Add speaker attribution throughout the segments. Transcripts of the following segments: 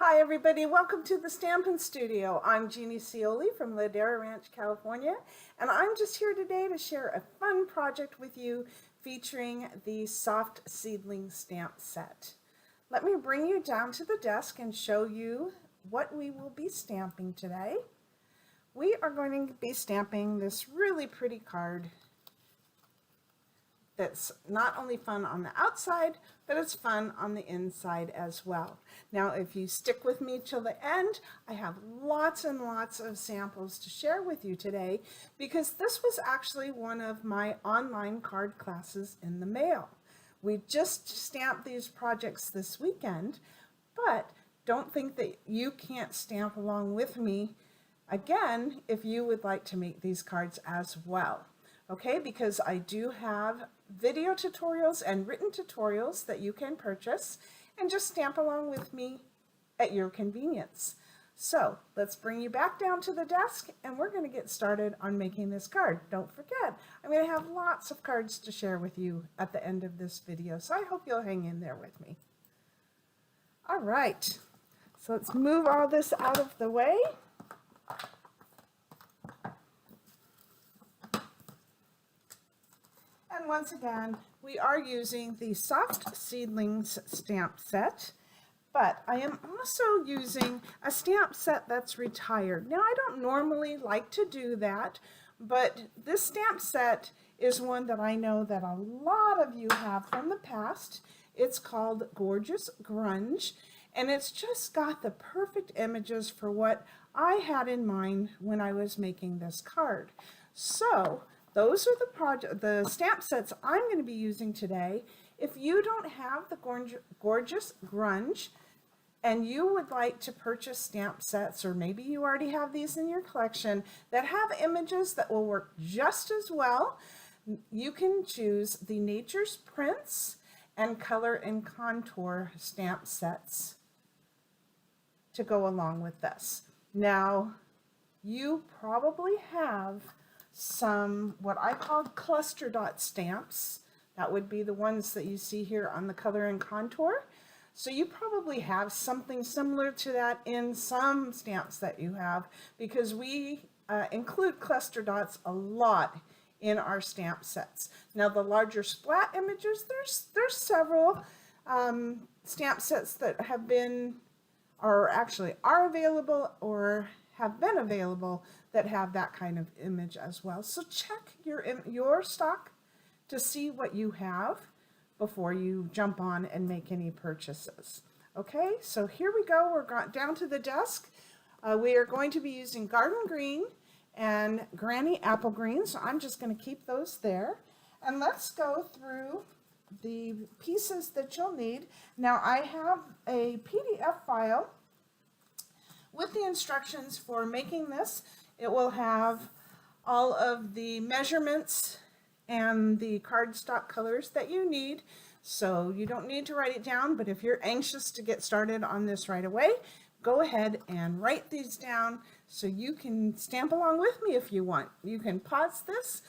Speaker 1: Hi everybody, welcome to the Stampin' Studio. I'm Jeannie Scioli from Ladera Ranch, California, and I'm just here today to share a fun project with you featuring the Soft Seedlings stamp set. Let me bring you down to the desk and show you what we will be stamping today. We are going to be stamping this really pretty card that's not only fun on the outside, but it's fun on the inside as well. Now, if you stick with me till the end, I have lots and lots of samples to share with you today because this was actually one of my online card classes in the mail. We just stamped these projects this weekend, but don't think that you can't stamp along with me again if you would like to make these cards as well. Okay, because I do have video tutorials and written tutorials that you can purchase and just stamp along with me at your convenience. So let's bring you back down to the desk and we're going to get started on making this card. Don't forget, I'm going to have lots of cards to share with you at the end of this video, so I hope you'll hang in there with me. All right, so let's move all this out of the way. And once again, we are using the Soft Seedlings stamp set, but I am also using a stamp set that's retired. Now, I don't normally like to do that, but this stamp set is one that I know that a lot of you have from the past. It's called Gorgeous Grunge, and it's just got the perfect images for what I had in mind when I was making this card. So those are the stamp sets I'm going to be using today. If you don't have the Gorgeous Grunge and you would like to purchase stamp sets, or maybe you already have these in your collection that have images that will work just as well, you can choose the Nature's Prints and Color and Contour stamp sets to go along with this. Now, you probably have some what I call cluster dot stamps. That would be the ones that you see here on the Color and Contour. So you probably have something similar to that in some stamps that you have, because we include cluster dots a lot in our stamp sets. Now, the larger splat images, there's several stamp sets that have been, or actually are available or have been available, that have that kind of image as well. So check your stock to see what you have before you jump on and make any purchases. Okay, so here we go. We're down to the desk. We are going to be using Garden Green and Granny Apple Green, so I'm just going to keep those there. And let's go through the pieces that you'll need. Now, I have a PDF file with the instructions for making this. It will have all of the measurements and the cardstock colors that you need. So you don't need to write it down, but if you're anxious to get started on this right away, go ahead and write these down so you can stamp along with me if you want. You can pause this,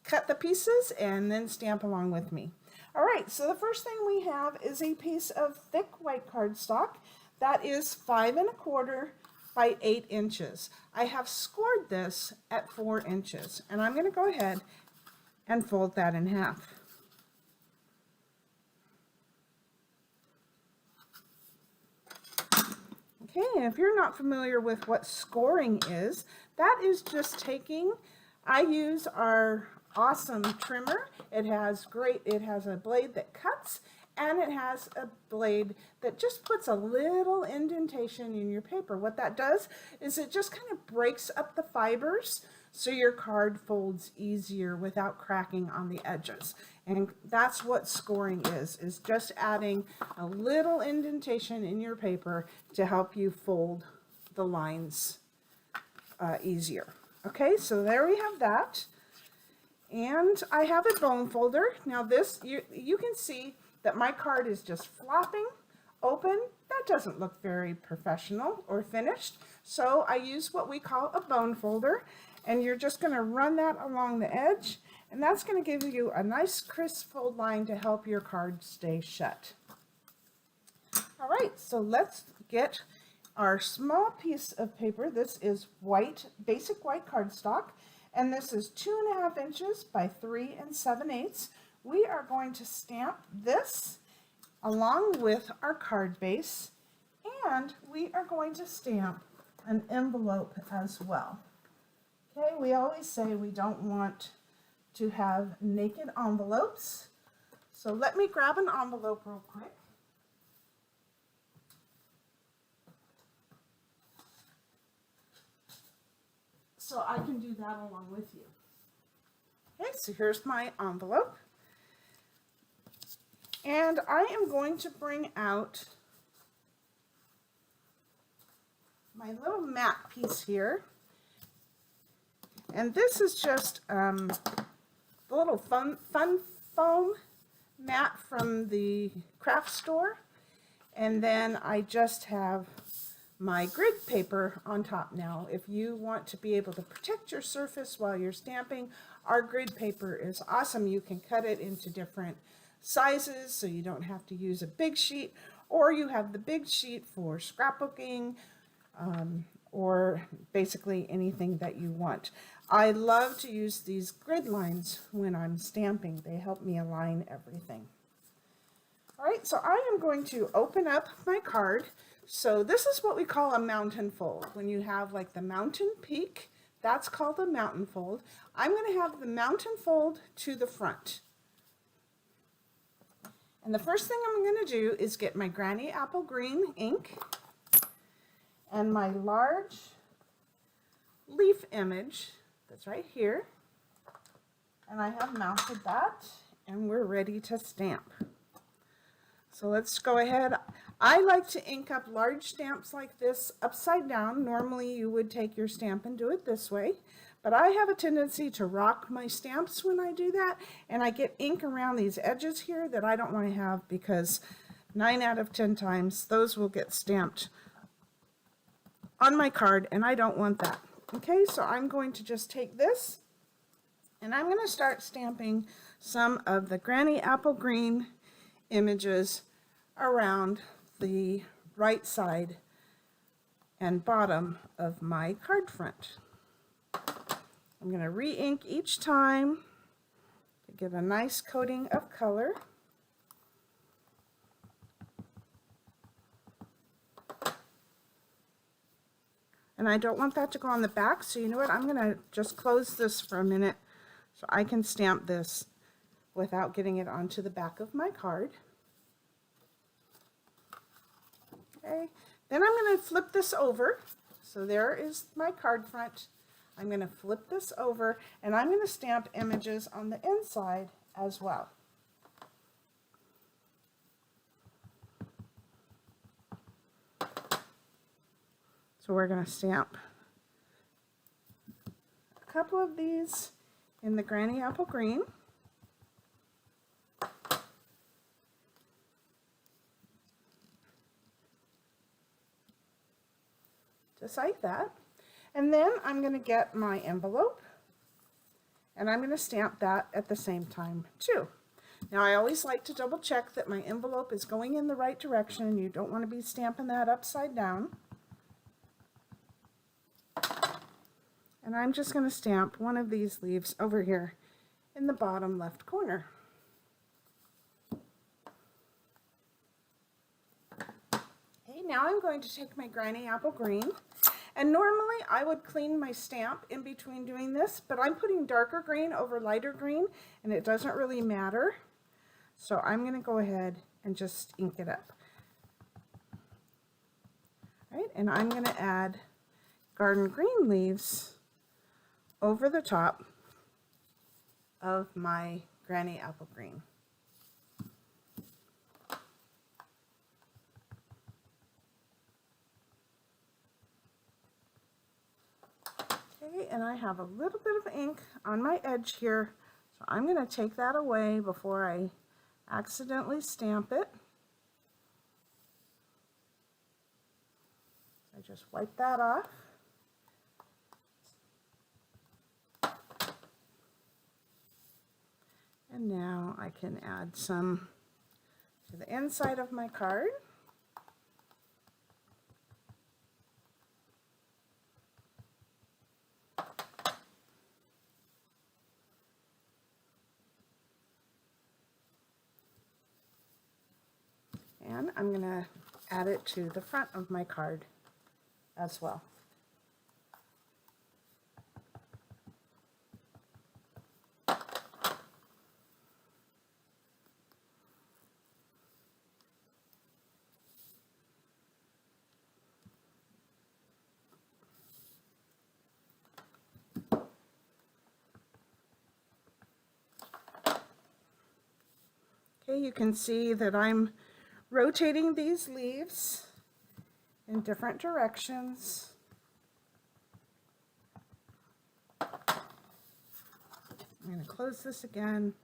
Speaker 1: cut the pieces, and then stamp along with me. All right, so the first thing we have is a piece of thick white cardstock that is 5 1/4 by 8 inches. I have scored this at 4 inches, and I'm going to go ahead and fold that in half. Okay, and if you're not familiar with what scoring is, that is just taking, I use our awesome trimmer. It has a blade that cuts, and it has a blade that just puts a little indentation in your paper. What that does is it just kind of breaks up the fibers so your card folds easier without cracking on the edges. And that's what scoring is just adding a little indentation in your paper to help you fold the lines easier. Okay, so there we have that. And I have a bone folder. Now this, you can see that my card is just flopping open. That doesn't look very professional or finished. So I use what we call a bone folder, and you're just going to run that along the edge, and that's going to give you a nice crisp fold line to help your card stay shut. All right, so let's get our small piece of paper. This is white, basic white cardstock, and this is 2.5 inches by 3 7/8. We are going to stamp this along with our card base, and we are going to stamp an envelope as well. Okay, we always say we don't want to have naked envelopes. So let me grab an envelope real quick. So I can do that along with you. Okay, so here's my envelope. And I am going to bring out my little mat piece here. And this is just the little fun foam mat from the craft store. And then I just have my grid paper on top now. If you want to be able to protect your surface while you're stamping, our grid paper is awesome. You can cut it into different sizes so you don't have to use a big sheet, or you have the big sheet for scrapbooking, or basically anything that you want. I love to use these grid lines when I'm stamping. They help me align everything. All right, so I am going to open up my card. So this is what we call a mountain fold. When you have like the mountain peak, that's called a mountain fold. I'm going to have the mountain fold to the front. And the first thing I'm going to do is get my Granny Apple Green ink and my large leaf image that's right here. And I have mounted that, and we're ready to stamp. So let's go ahead. I like to ink up large stamps like this upside down. Normally you would take your stamp and do it this way, but I have a tendency to rock my stamps when I do that, and I get ink around these edges here that I don't want to have, because 9 out of 10 times those will get stamped on my card, and I don't want that. Okay, so I'm going to just take this and I'm going to start stamping some of the Granny Apple Green images around the right side and bottom of my card front. I'm going to re-ink each time to get a nice coating of color. And I don't want that to go on the back, so you know what? I'm going to just close this for a minute so I can stamp this without getting it onto the back of my card. Okay, then I'm going to flip this over. So there is my card front. I'm going to flip this over, and I'm going to stamp images on the inside as well. So we're going to stamp a couple of these in the Granny Apple Green. Just like that. And then I'm going to get my envelope, and I'm going to stamp that at the same time too. Now I always like to double check that my envelope is going in the right direction. You don't want to be stamping that upside down. And I'm just going to stamp one of these leaves over here in the bottom left corner. Okay, now I'm going to take my Granny Apple Green, and normally I would clean my stamp in between doing this, but I'm putting darker green over lighter green, and it doesn't really matter. So I'm going to go ahead and just ink it up. All right, and I'm going to add garden green leaves over the top of my Granny Apple Green. Okay, and I have a little bit of ink on my edge here, so I'm going to take that away before I accidentally stamp it. I just wipe that off. And now I can add some to the inside of my card. And I'm going to add it to the front of my card as well. Okay, you can see that I'm rotating these leaves in different directions. I'm going to close this again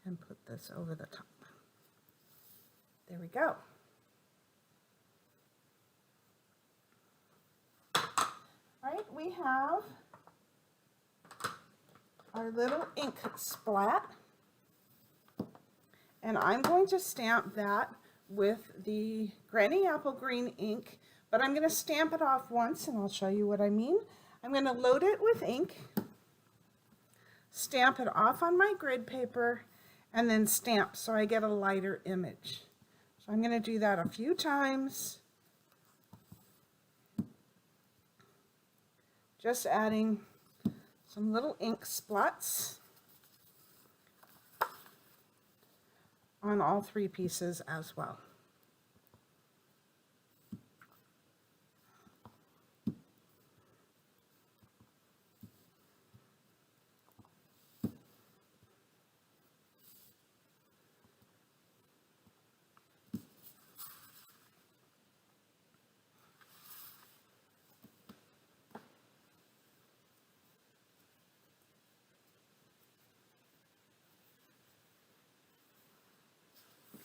Speaker 1: and put this over the top. There we go. All right, we have our little ink splat. And I'm going to stamp that with the Granny Apple Green ink, but I'm going to stamp it off once, and I'll show you what I mean. I'm going to load it with ink, stamp it off on my grid paper, and then stamp so I get a lighter image. So I'm going to do that a few times, just adding some little ink splats on all three pieces as well.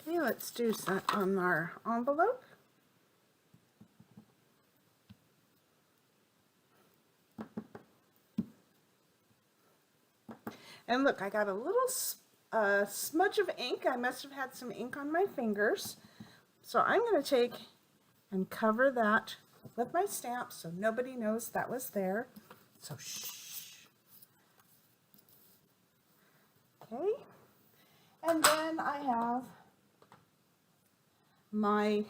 Speaker 1: Okay, let's do that on our envelope. And look, I got a little smudge of ink. I must have had some ink on my fingers. So I'm going to take and cover that with my stamp so nobody knows that was there. So shh. Okay. And then I have my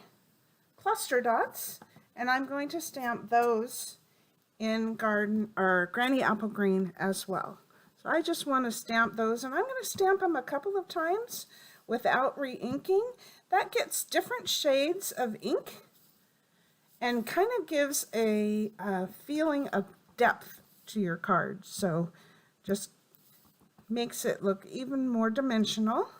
Speaker 1: cluster dots, and I'm going to stamp those in Granny Apple Green as well. So I just want to stamp those, and I'm going to stamp them a couple of times without re-inking. That gets different shades of ink and kind of gives a feeling of depth to your card. So just makes it look even more dimensional.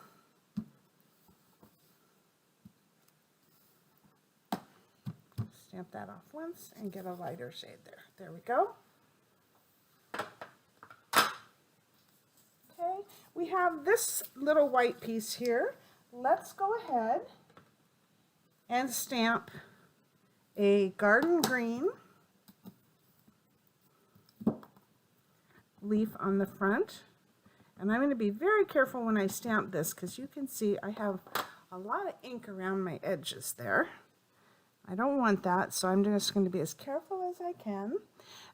Speaker 1: Stamp that off once and get a lighter shade there. There we go. Okay, we have this little white piece here. Let's go ahead and stamp a garden green leaf on the front. And I'm going to be very careful when I stamp this because you can see I have a lot of ink around my edges there. I don't want that, so I'm just going to be as careful as I can.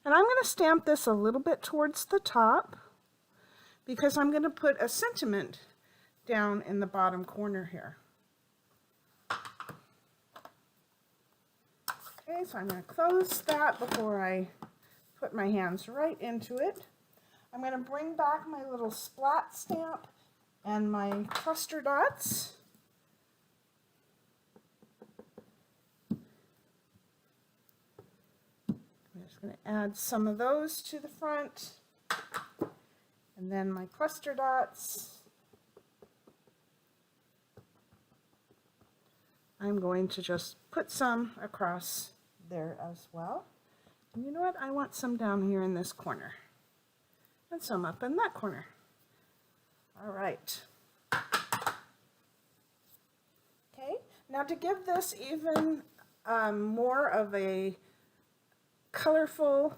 Speaker 1: And I'm going to stamp this a little bit towards the top because I'm going to put a sentiment down in the bottom corner here. Okay, so I'm going to close that before I put my hands right into it. I'm going to bring back my little splat stamp and my cluster dots. I'm just going to add some of those to the front, and then my cluster dots. I'm going to just put some across there as well. And you know what? I want some down here in this corner and some up in that corner. All right. Okay, now to give this even more of a colorful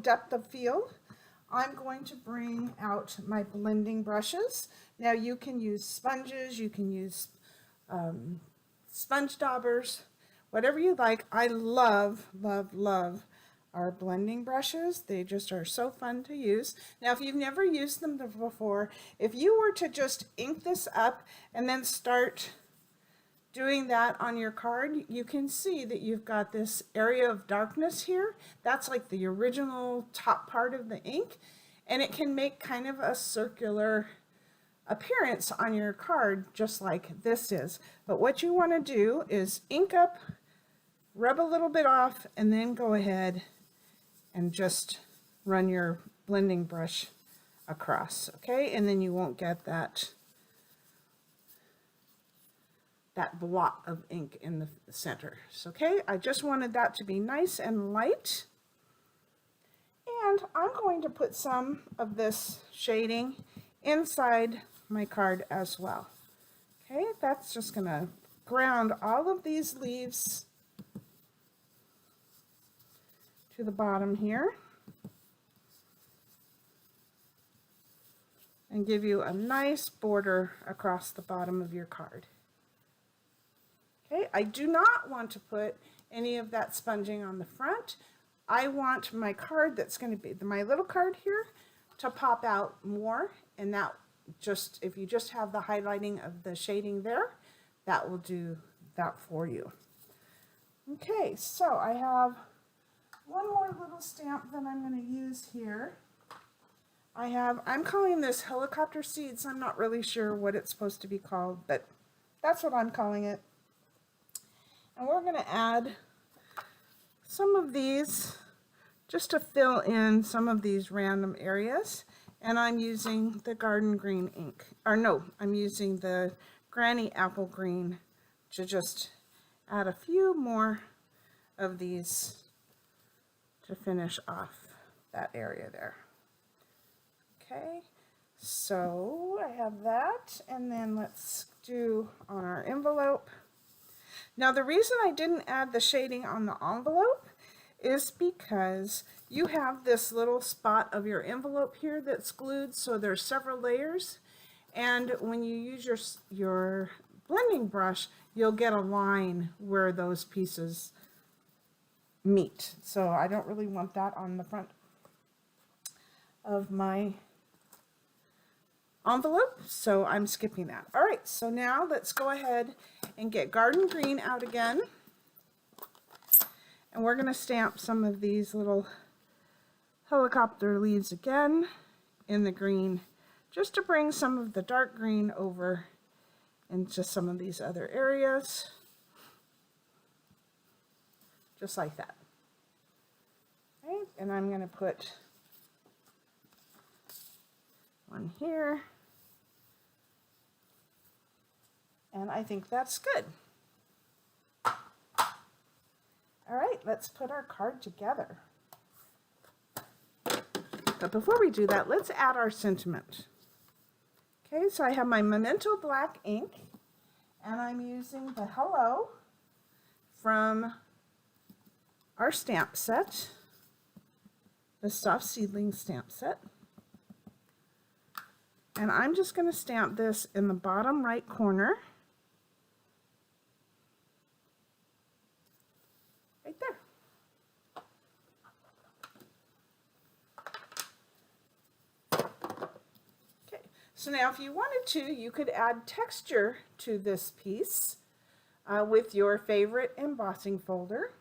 Speaker 1: depth of field, I'm going to bring out my blending brushes. Now you can use sponges, you can use sponge daubers, whatever you like. I love, love, love our blending brushes. They just are so fun to use. Now, if you've never used them before, if you were to just ink this up and then start doing that on your card, you can see that you've got this area of darkness here. That's like the original top part of the ink, and it can make kind of a circular appearance on your card just like this is. But what you want to do is ink up, rub a little bit off, and then go ahead and just run your blending brush across, okay? And then you won't get that blot of ink in the center. So, okay, I just wanted that to be nice and light. And I'm going to put some of this shading inside my card as well. Okay, that's just going to ground all of these leaves to the bottom here and give you a nice border across the bottom of your card. Okay, I do not want to put any of that sponging on the front. I want my card that's going to be my little card here to pop out more, and that just, if you just have the highlighting of the shading there, that will do that for you. Okay, so I have one more little stamp that I'm going to use here. I'm calling this helicopter seeds. I'm not really sure what it's supposed to be called, but that's what I'm calling it. And we're going to add some of these just to fill in some of these random areas. And I'm using the garden green ink. Or no, I'm using the granny apple green to just add a few more of these to finish off that area there. Okay, so I have that. And then let's do on our envelope. Now, the reason I didn't add the shading on the envelope is because you have this little spot of your envelope here that's glued, so there's several layers, and when you use your blending brush, you'll get a line where those pieces meet. So I don't really want that on the front of my envelope, so I'm skipping that. All right, so now let's go ahead and get garden green out again, and we're going to stamp some of these little helicopter leaves again in the green, just to bring some of the dark green over into some of these other areas, just like that. Okay, and I'm going to put one here. And I think that's good. All right, let's put our card together. But before we do that, let's add our sentiment. Okay, so I have my Memento black ink, and I'm using the Hello from our stamp set, the Soft Seedlings stamp set. And I'm just going to stamp this in the bottom right corner. Right there. Okay, so now if you wanted to, you could add texture to this piece with your favorite embossing folder.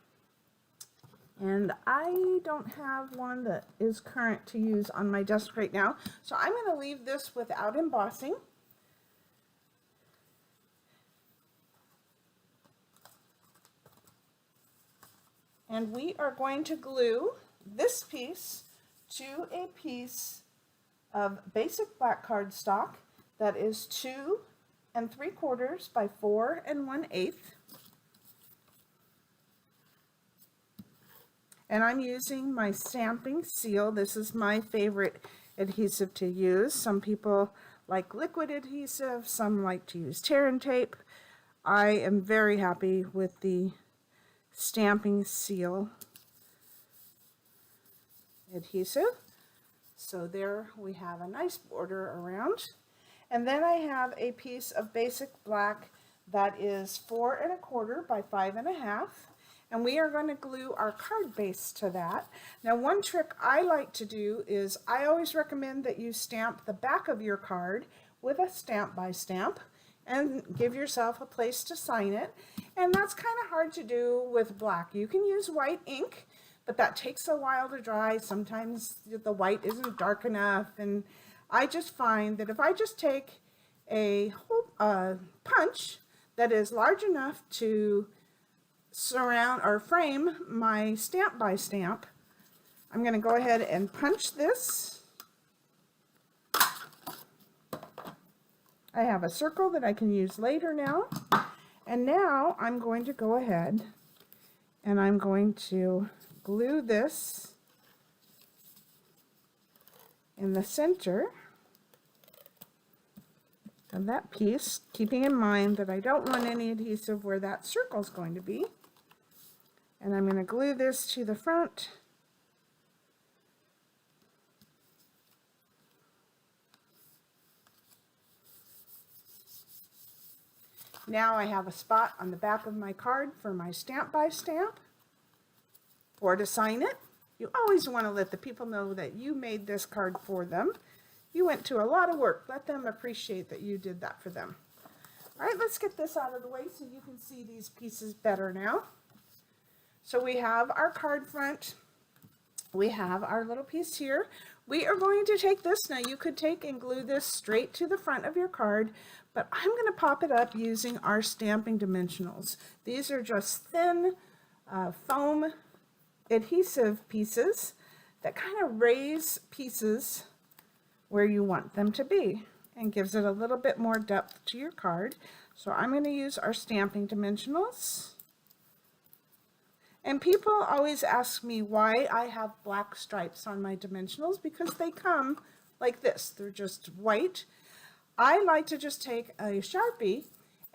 Speaker 1: And I don't have one that is current to use on my desk right now, so I'm going to leave this without embossing. And we are going to glue this piece to a piece of basic black cardstock that is 2 3/4 by 4 1/8. And I'm using my stamping seal. This is my favorite adhesive to use. Some people like liquid adhesive, some like to use tear and tape. I am very happy with the stamping seal adhesive. So there we have a nice border around. And then I have a piece of basic black that is 4 1/4 by 5 1/2. and we are going to glue our card base to that. Now, one trick I like to do is I always recommend that you stamp the back of your card with a stamp by stamp and give yourself a place to sign it. And that's kind of hard to do with black. You can use white ink, but that takes a while to dry. Sometimes the white isn't dark enough, and I just find that if I just take a whole punch that is large enough to surround or frame my stamp by stamp, I'm going to go ahead and punch this. I have a circle that I can use later now. And now I'm going to go ahead and I'm going to glue this in the center of that piece, keeping in mind that I don't want any adhesive where that circle is going to be. And I'm going to glue this to the front. Now I have a spot on the back of my card for my stamp by stamp or to sign it. You always want to let the people know that you made this card for them. You went to a lot of work. Let them appreciate that you did that for them. All right, let's get this out of the way so you can see these pieces better now. So we have our card front. We have our little piece here. We are going to take this. Now you could take and glue this straight to the front of your card, but I'm going to pop it up using our stamping dimensionals. These are just thin foam adhesive pieces that kind of raise pieces where you want them to be and gives it a little bit more depth to your card. So I'm going to use our stamping dimensionals. And people always ask me why I have black stripes on my dimensionals, because they come like this. They're just white. I like to just take a Sharpie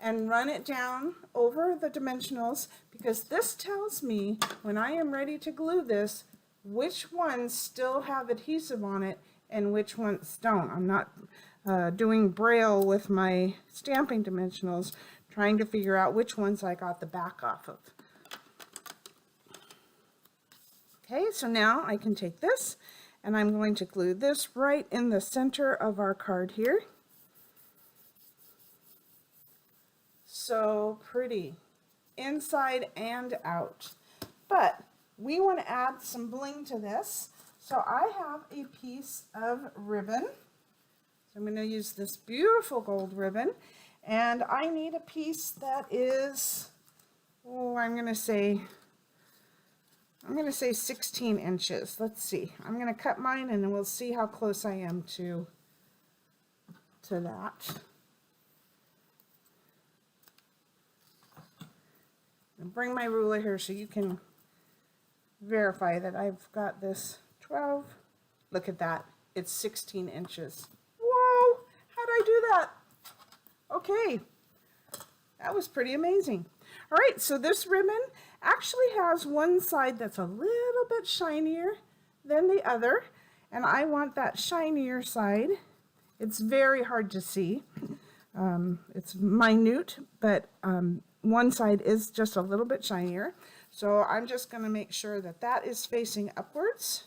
Speaker 1: and run it down over the dimensionals, because this tells me when I am ready to glue this which ones still have adhesive on it and which ones don't. I'm not doing braille with my stamping dimensionals, trying to figure out which ones I got the back off of. Okay, so now I can take this and I'm going to glue this right in the center of our card here. So pretty, inside and out. But we want to add some bling to this. So I have a piece of ribbon. So I'm going to use this beautiful gold ribbon. And I need a piece that is, oh, I'm going to say 16 inches. Let's see. I'm going to cut mine and then we'll see how close I am to that. I'll bring my ruler here so you can verify that I've got this 12. Look at that. It's 16 inches. Whoa! How'd I do that? Okay. That was pretty amazing. All right, so this ribbon actually has one side that's a little bit shinier than the other, and I want that shinier side. It's very hard to see. It's minute, but one side is just a little bit shinier. So I'm just going to make sure that that is facing upwards,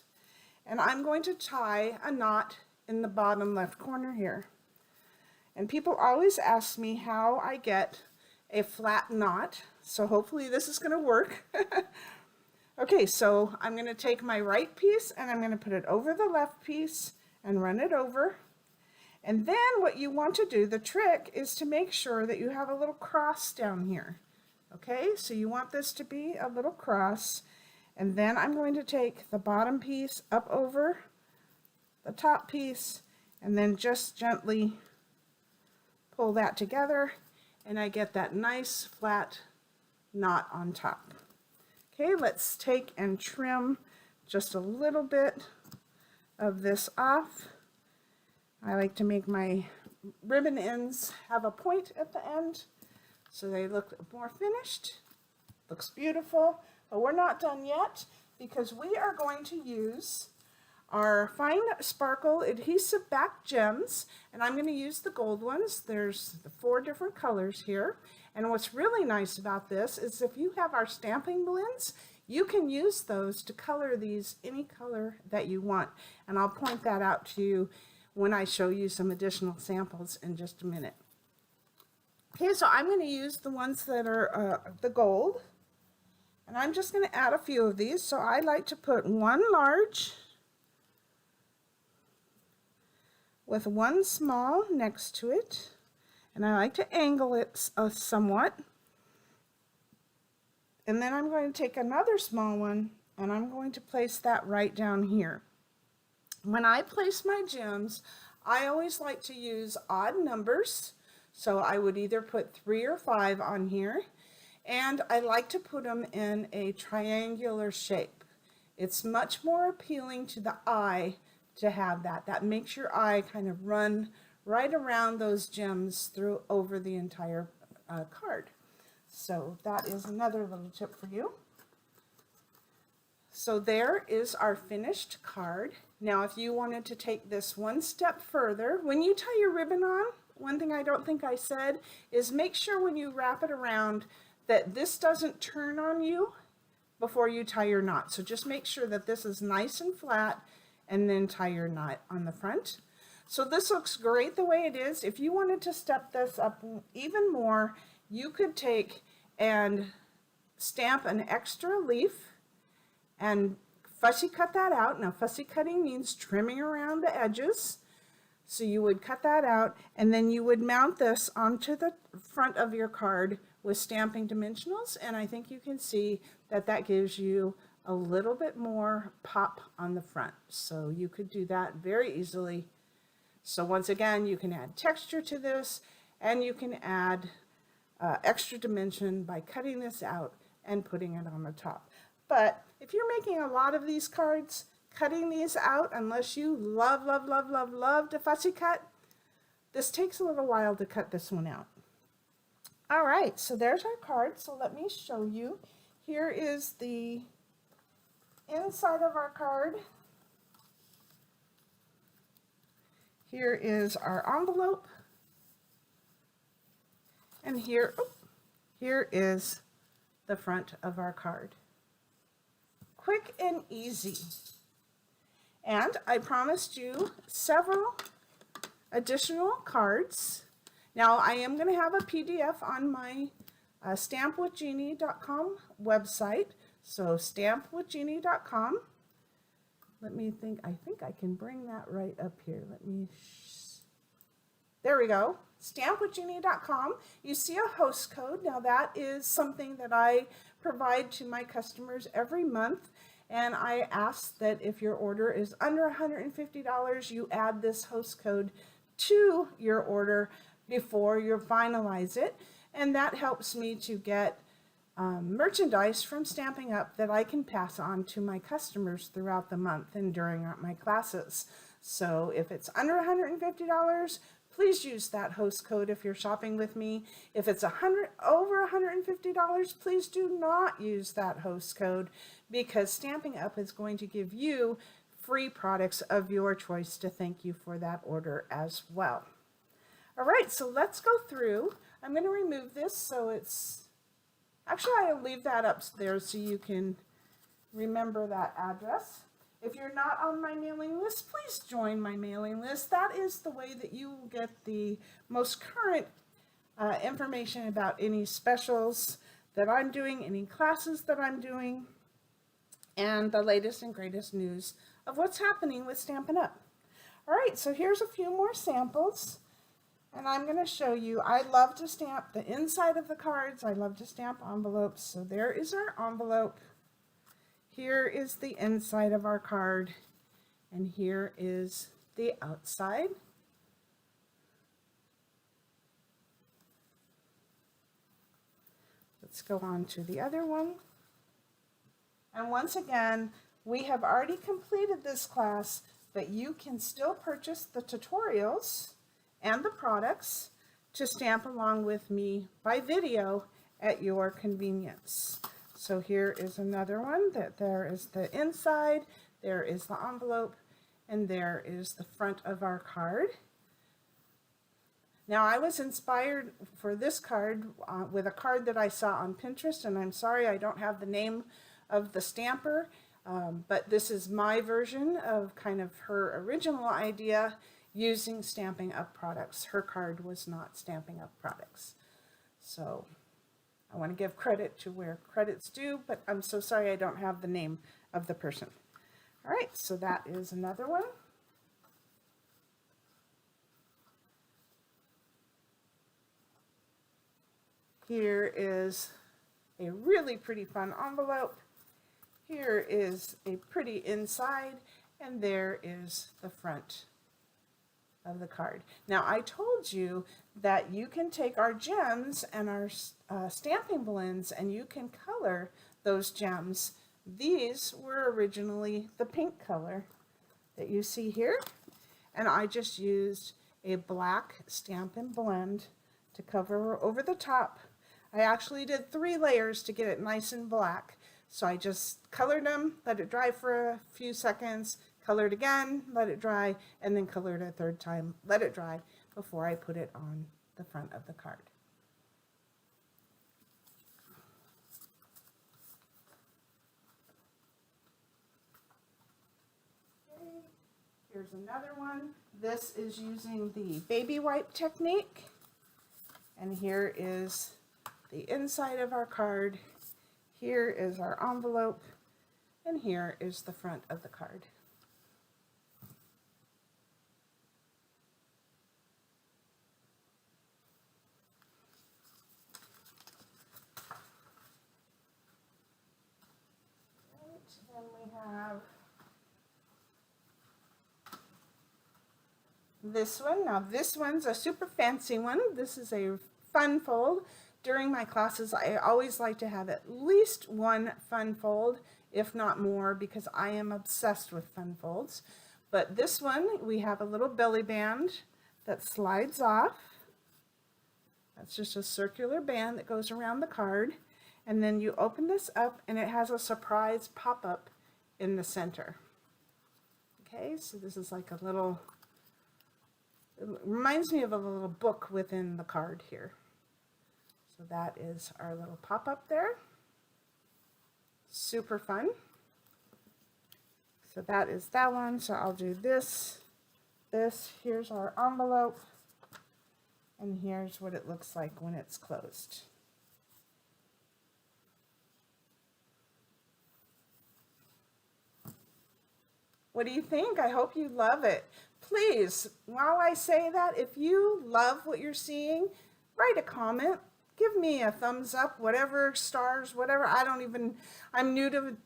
Speaker 1: and I'm going to tie a knot in the bottom left corner here. And people always ask me how I get a flat knot, so hopefully this is going to work. Okay, so I'm going to take my right piece and I'm going to put it over the left piece and run it over. And then what you want to do, the trick, is to make sure that you have a little cross down here. Okay, so you want this to be a little cross, and then I'm going to take the bottom piece up over the top piece and then just gently pull that together, and I get that nice flat knot on top. Okay, let's take and trim just a little bit of this off. I like to make my ribbon ends have a point at the end so they look more finished. Looks beautiful, but we're not done yet because we are going to use our fine sparkle adhesive back gems, and I'm going to use the gold ones. There's the 4 different colors here, And what's really nice about this is if you have our stamping blends, you can use those to color these any color that you want. And I'll point that out to you when I show you some additional samples in just a minute. Okay, so I'm going to use the ones that are the gold. And I'm just going to add a few of these. So I like to put one large with one small next to it. And I like to angle it somewhat. And then I'm going to take another small one and I'm going to place that right down here. When I place my gems, I always like to use odd numbers. So I would either put 3 or 5 on here. And I like to put them in a triangular shape. It's much more appealing to the eye to have that. That makes your eye kind of run right around those gems through over the entire card. So that is another little tip for you. So there is our finished card. Now if you wanted to take this one step further, when you tie your ribbon on, one thing I don't think I said is make sure when you wrap it around that this doesn't turn on you before you tie your knot. So just make sure that this is nice and flat and then tie your knot on the front. So this looks great the way it is. If you wanted to step this up even more, you could take and stamp an extra leaf and fussy cut that out. Now fussy cutting means trimming around the edges. So you would cut that out and then you would mount this onto the front of your card with stamping dimensionals, and I think you can see that that gives you a little bit more pop on the front. So you could do that very easily. So once again, you can add texture to this and you can add extra dimension by cutting this out and putting it on the top. But if you're making a lot of these cards, cutting these out, unless you love, love, love, love, love to fussy cut, this takes a little while to cut this one out. All right, so there's our card. So let me show you. Here is the inside of our card. Here is our envelope. And here is the front of our card. Quick and easy. And I promised you several additional cards. Now I am going to have a PDF on my stampwithjeannie.com website. So stampwithjeannie.com. Let me think. I think I can bring that right up here. There we go. Stampwithjeannie.com. You see a host code. Now that is something that I provide to my customers every month. And I ask that if your order is under $150, you add this host code to your order before you finalize it. And that helps me to get merchandise from Stampin' Up that I can pass on to my customers throughout the month and during my classes. So if it's under $150, please use that host code if you're shopping with me. If it's over $150, please do not use that host code because Stampin' Up is going to give you free products of your choice to thank you for that order as well. All right, so let's go through. I'm going to remove this so it's, actually I'll leave that up there so you can remember that address. If you're not on my mailing list, please join my mailing list. That is the way that you will get the most current information about any specials that I'm doing, any classes that I'm doing, and the latest and greatest news of what's happening with Stampin' Up. All right, so here's a few more samples, and I'm going to show you. I love to stamp the inside of the cards. I love to stamp envelopes. So there is our envelope. Here is the inside of our card, and here is the outside. Let's go on to the other one. And once again, we have already completed this class, but you can still purchase the tutorials and the products to stamp along with me by video at your convenience. So here is another one that there is the inside, there is the envelope, and there is the front of our card. Now, I was inspired for this card with a card that I saw on Pinterest, and I'm sorry I don't have the name of the stamper, but this is my version of kind of her original idea using Stampin' Up products. Her card was not Stampin' Up products. So I want to give credit to where credit's due, but I'm so sorry I don't have the name of the person. All right, so that is another one. Here is a really pretty fun envelope. Here is a pretty inside, and there is the front of the card. Now, I told you that you can take our gems and our stamping blends and you can color those gems. These were originally the pink color that you see here, and I just used a black Stampin' Blend to cover over the top. I actually did 3 layers to get it nice and black. So I just colored them, let it dry for a few seconds, colored again, let it dry, and then colored a 3rd time, let it dry before I put it on the front of the card. Okay, here's another one. This is using the baby wipe technique, and here is the inside of our card. Here is our envelope, and here is the front of the card. Then we have this one. Now this one's a super fancy one. This is a fun fold. During my classes, I always like to have at least one fun fold, if not more, because I am obsessed with fun folds. But this one, we have a little belly band that slides off. That's just a circular band that goes around the card. And then you open this up and it has a surprise pop-up in the center. Okay, so this is like a little, it reminds me of a little book within the card here. So that is our little pop-up there. Super fun. So that is that one. So I'll do this, here's our envelope, and here's what it looks like when it's closed. What do you think? I hope you love it. Please, while I say that, if you love what you're seeing, write a comment. Give me a thumbs up, whatever, stars, whatever. I'm new to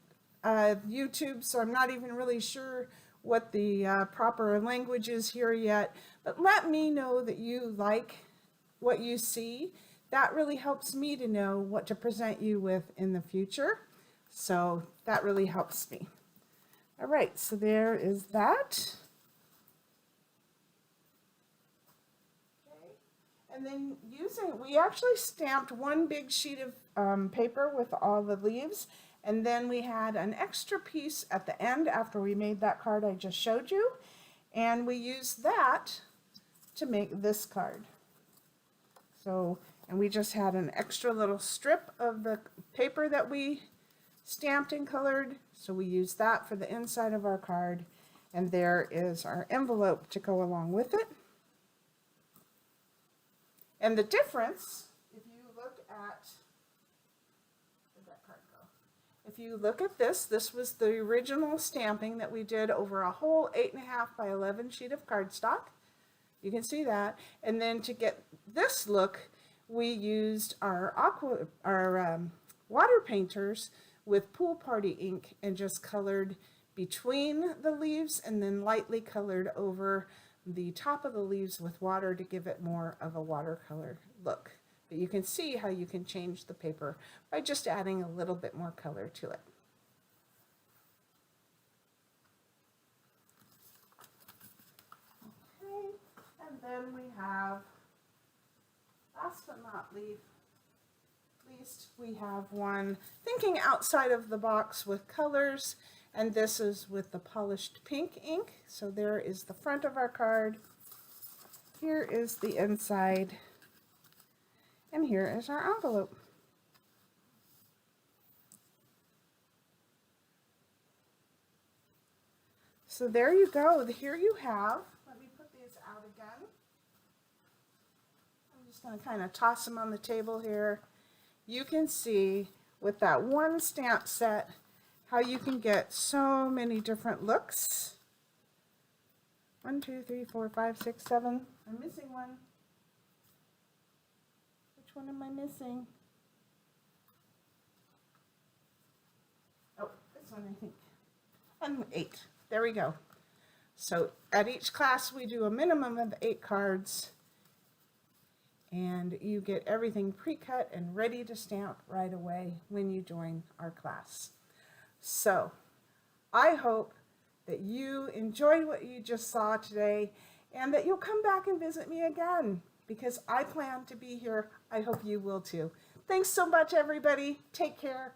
Speaker 1: YouTube, so I'm not even really sure what the proper language is here yet. But let me know that you like what you see. That really helps me to know what to present you with in the future. So that really helps me. All right, so there is that. And then we actually stamped one big sheet of paper with all the leaves, and then we had an extra piece at the end after we made that card I just showed you, and we used that to make this card. So, and we just had an extra little strip of the paper that we stamped and colored, so we used that for the inside of our card, and there is our envelope to go along with it. And the difference, if you look at, where'd that card go? If you look at this, this was the original stamping that we did over a whole 8.5 by 11 sheet of cardstock. You can see that. And then to get this look, we used our water painters with Pool Party ink and just colored between the leaves and then lightly colored over the top of the leaves with water to give it more of a watercolor look. But you can see how you can change the paper by just adding a little bit more color to it. Okay, and then we have, last but not least, we have one thinking outside of the box with colors. And this is with the polished pink ink. So there is the front of our card. Here is the inside, and here is our envelope. So there you go. Here you have, let me put these out again. I'm just going to kind of toss them on the table here. You can see with that one stamp set how you can get so many different looks. 1, 2, 3, 4, 5, 6, 7. I'm missing one. Which one am I missing? Oh, this one I think. And 8. There we go. So at each class we do a minimum of 8 cards, and you get everything pre-cut and ready to stamp right away when you join our class. So I hope that you enjoyed what you just saw today and that you'll come back and visit me again, because I plan to be here. I hope you will too. Thanks so much, everybody. Take care.